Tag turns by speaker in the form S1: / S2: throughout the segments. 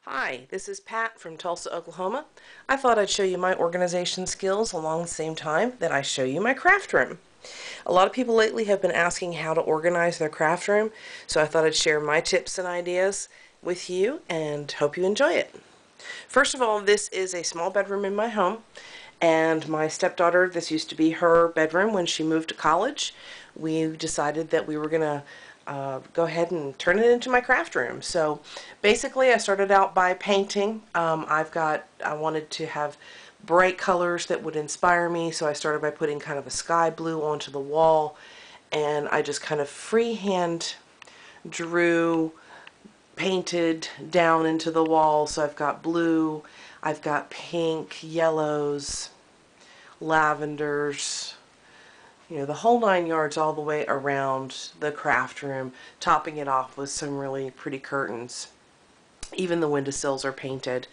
S1: Hi, this is Pat from Tulsa, Oklahoma. I thought I'd show you my organization skills along the same time that I show you my craft room. A lot of people lately have been asking how to organize their craft room, so I thought I'd share my tips and ideas with you and hope you enjoy it. First of all, this is a small bedroom in my home, and my stepdaughter, this used to be her bedroom when she moved to college. We decided that we were going to go ahead and turn it into my craft room. So basically I started out by painting. I wanted to have bright colors that would inspire me, so I started by putting kind of a sky blue onto the wall, and I just kind of freehand drew, painted down into the wall. So I've got blue, I've got pink, yellows, lavenders, the whole 9 yards all the way around the craft room, topping it off with some really pretty curtains. Even the windowsills are painted.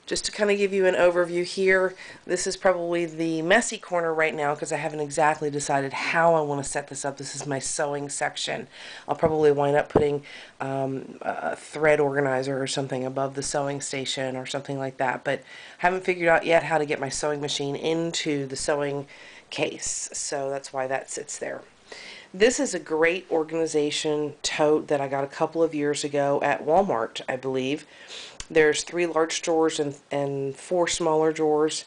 S1: Just to kind of give you an overview here, this is probably the messy corner right now because I haven't exactly decided how I want to set this up. This is my sewing section. I'll probably wind up putting a thread organizer or something above the sewing station or something like that, but I haven't figured out yet how to get my sewing machine into the sewing case, so that's why that sits there. This is a great organization tote that I got a couple of years ago at Walmart, I believe. There's 3 large drawers and 4 smaller drawers.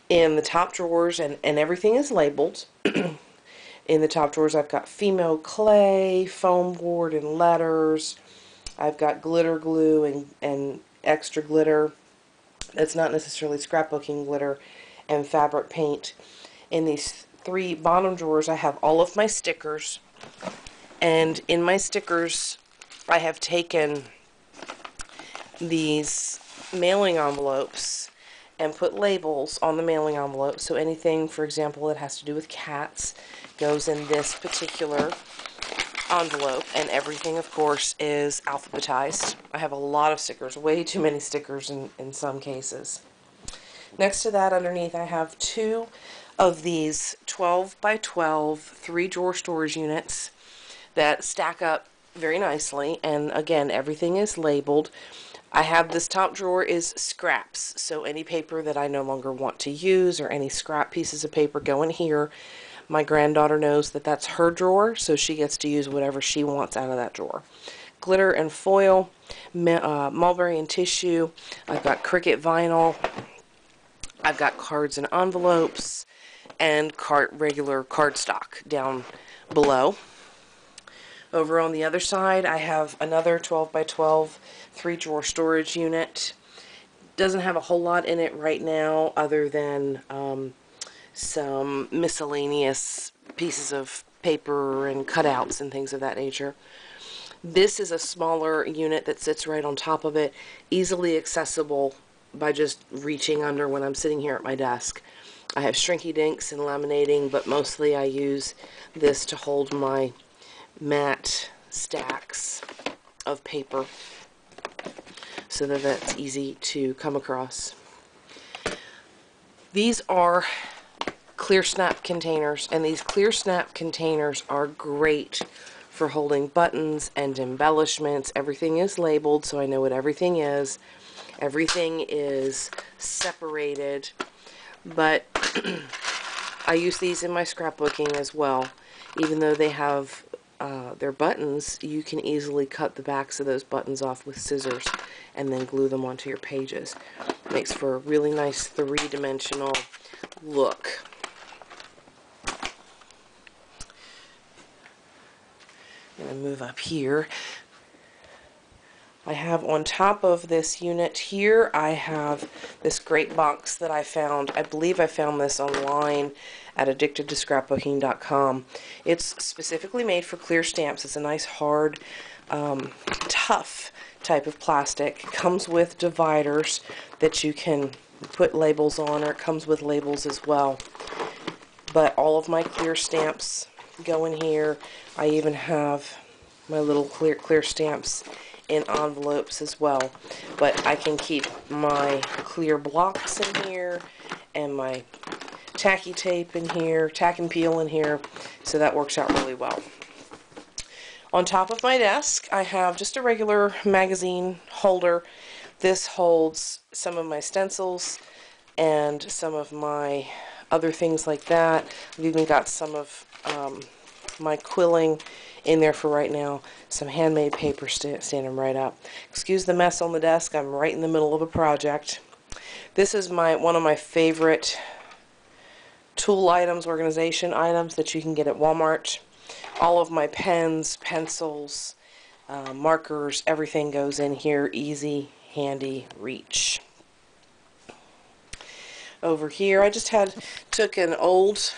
S1: In the top drawers, and everything is labeled. In the top drawers I've got female clay, foam board, and letters. I've got glitter glue and extra glitter that's not necessarily scrapbooking glitter, and fabric paint. In these 3 bottom drawers I have all of my stickers, and in my stickers I have taken these mailing envelopes and put labels on the mailing envelope. So anything, for example, that has to do with cats goes in this particular envelope, and everything, of course, is alphabetized. I have a lot of stickers, way too many stickers in some cases. Next to that, underneath, I have 2 of these 12 by 12 3-drawer storage units that stack up very nicely, and again, everything is labeled. I have this top drawer is scraps, so any paper that I no longer want to use or any scrap pieces of paper go in here. My granddaughter knows that that's her drawer, so she gets to use whatever she wants out of that drawer. Glitter and foil, mulberry and tissue, I've got Cricut vinyl, I've got cards and envelopes, and regular cardstock down below. Over on the other side, I have another 12 by 12 3-drawer storage unit. Doesn't have a whole lot in it right now other than some miscellaneous pieces of paper and cutouts and things of that nature. This is a smaller unit that sits right on top of it, easily accessible by just reaching under when I'm sitting here at my desk. I have shrinky dinks and laminating, but mostly I use this to hold my matte stacks of paper so that that's easy to come across. These are clear snap containers, and these clear snap containers are great for holding buttons and embellishments. Everything is labeled, so I know what everything is. Everything is separated, but I use these in my scrapbooking as well. Even though they have their buttons, you can easily cut the backs of those buttons off with scissors and then glue them onto your pages. Makes for a really nice 3-dimensional look. I'm going to move up here. I have on top of this unit here, I have this great box that I found. I believe I found this online at addictedtoscrapbooking.com. It's specifically made for clear stamps. It's a nice hard, tough type of plastic. It comes with dividers that you can put labels on, or it comes with labels as well. But all of my clear stamps go in here. I even have my little clear stamps in envelopes as well, but I can keep my clear blocks in here and my tacky tape in here, tack and peel in here, so that works out really well. On top of my desk, I have just a regular magazine holder. This holds some of my stencils and some of my other things like that. I've even got some of my quilling in there for right now. Some handmade paper standing right up. Excuse the mess on the desk. I'm right in the middle of a project. This is one of my favorite tool items, organization items that you can get at Walmart. All of my pens, pencils, markers, everything goes in here. Easy, handy reach. Over here, I just took an old,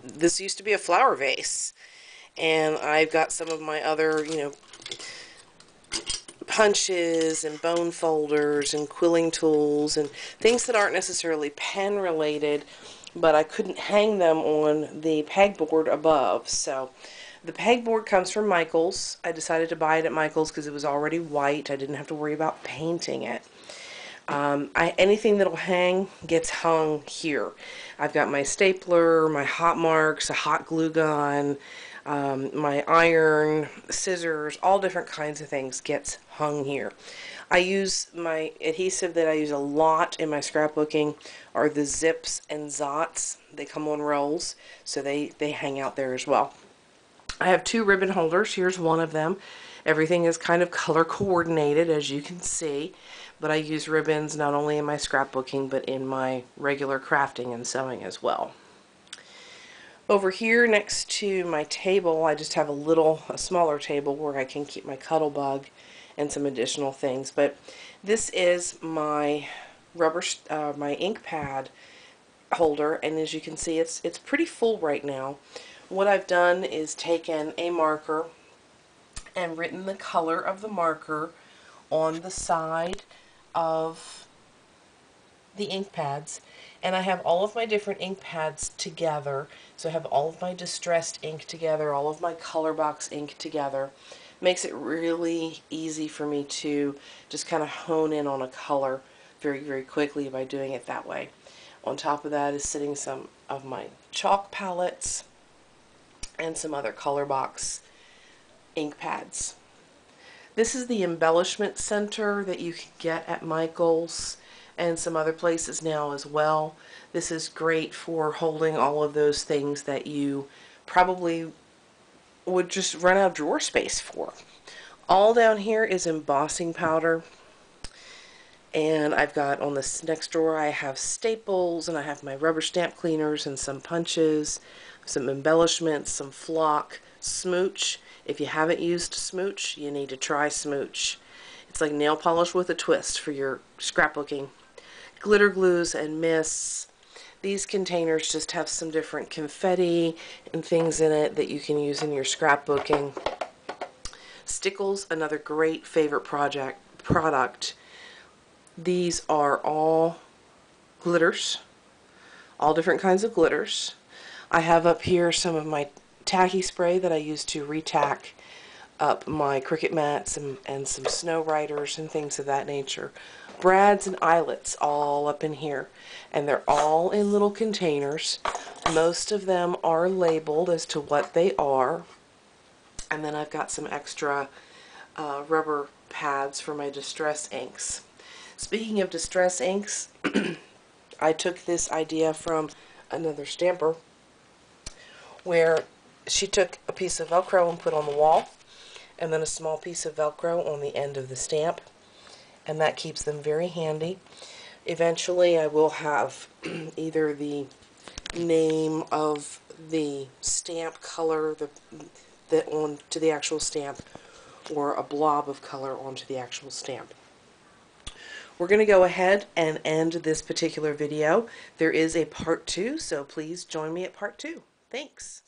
S1: this used to be a flower vase, and I've got some of my other, punches and bone folders and quilling tools and things that aren't necessarily pen related, but I couldn't hang them on the pegboard above. So the pegboard comes from Michael's. I decided to buy it at Michael's because it was already white. I didn't have to worry about painting it. Anything that'll hang gets hung here. I've got my stapler, my hot marks, a hot glue gun, my iron, scissors, all different kinds of things gets hung here. I use my adhesive that I use a lot in my scrapbooking are the zips and zots. They come on rolls, so they hang out there as well. I have two ribbon holders. Here's one of them. Everything is kind of color coordinated, as you can see, but I use ribbons not only in my scrapbooking but in my regular crafting and sewing as well. Over here next to my table, I just have a smaller table where I can keep my Cuddle Bug and some additional things. But this is my my ink pad holder, and as you can see, it's pretty full right now. What I've done is taken a marker and written the color of the marker on the side of the ink pads, and I have all of my different ink pads together. So I have all of my distressed ink together, all of my color box ink together. Makes it really easy for me to just kind of hone in on a color very, very quickly by doing it that way. On top of that is sitting some of my chalk palettes and some other color box ink pads. This is the embellishment center that you can get at Michael's and some other places now as well. This is great for holding all of those things that you probably would just run out of drawer space for. All down here is embossing powder, and I've got on this next drawer I have staples, and I have my rubber stamp cleaners and some punches, some embellishments, some flock, Smooch. If you haven't used Smooch, you need to try Smooch. It's like nail polish with a twist for your scrapbooking. Glitter glues and mists. These containers just have some different confetti and things in it that you can use in your scrapbooking. Stickles, another great favorite product. These are all glitters, all different kinds of glitters. I have up here some of my tacky spray that I use to retack up my Cricut mats and some snow riders and things of that nature. Brads and eyelets all up in here, and they're all in little containers. Most of them are labeled as to what they are, and then I've got some extra rubber pads for my distress inks. Speaking of distress inks, I took this idea from another stamper where she took a piece of Velcro and put on the wall, and then a small piece of Velcro on the end of the stamp, and that keeps them very handy. Eventually I will have either the name of the stamp color onto the actual stamp, or a blob of color onto the actual stamp. We're going to go ahead and end this particular video. There is a part 2, so please join me at part 2. Thanks.